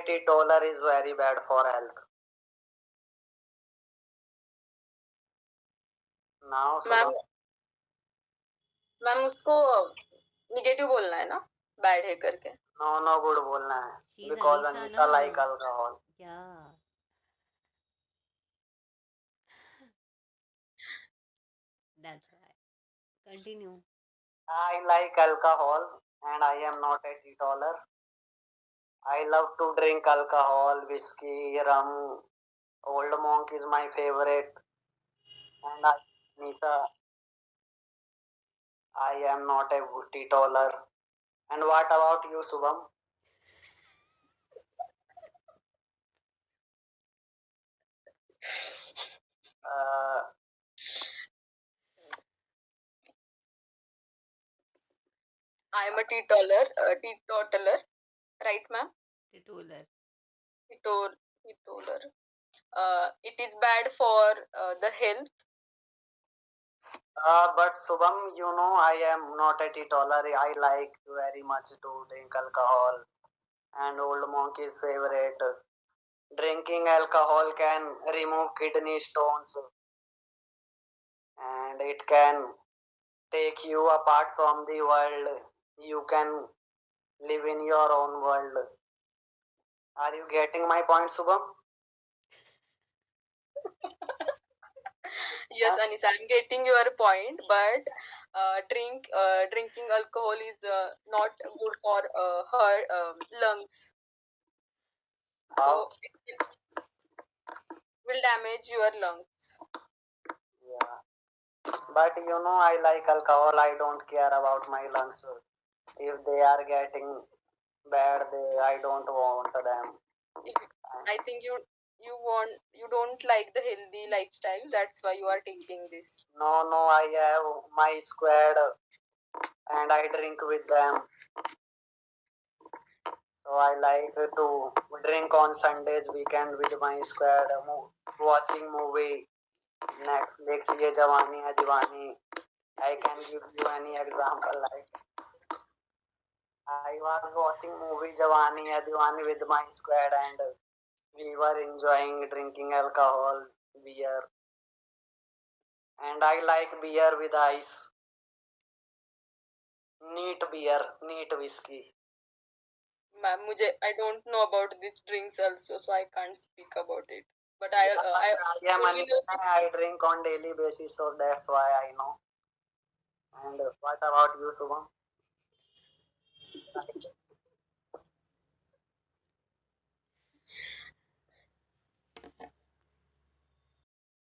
a teetotaler is very bad for health. Now, ma'am Subham, ma'am उसको negative बोलना है ना, बैड है करके. no good बोलना है. She's Because Anisa Anisa like na. alcohol. Yeah. That's why. Continue. I like alcohol and I am not a teetotaler. I love to drink alcohol, whiskey, rum. Old Monk is my favorite. And Anisa, I am not a teetotaler. And what about you, Subham? Uh, I am a teetotaler, right, ma'am? Teetotaler. Teetotaler. It is bad for the health. but Subham, you know, I am not a teetotaler. I like very much to drink alcohol. And Old Monk is favorite. Drinking alcohol can remove kidney stones and it can take you apart from the world. You can live in your own world. Are you getting my point, Subham? Yes, Anisa, I'm getting your point, but drinking alcohol is not good for her lungs. How? So it will damage your lungs. Yeah. But you know, I like alcohol. I don't care about my lungs. If they are getting bad, I don't want them. I think you don't like the healthy lifestyle. That's why you are taking this. No, I have my squad and I drink with them. So I like to drink on Sundays, weekend with my squad, watching movie, Netflix, Ye Jawani Hai Diwani. I can give you any example like I was watching movie Jawani Hai Diwani with my squad and we were enjoying drinking alcohol, beer. And I like beer with ice, neat beer, neat whiskey. Ma'am, I don't know about these drinks also, so I can't speak about it. But Yeah, I only know I drink on daily basis, so that's why I know. And what about you, Subham?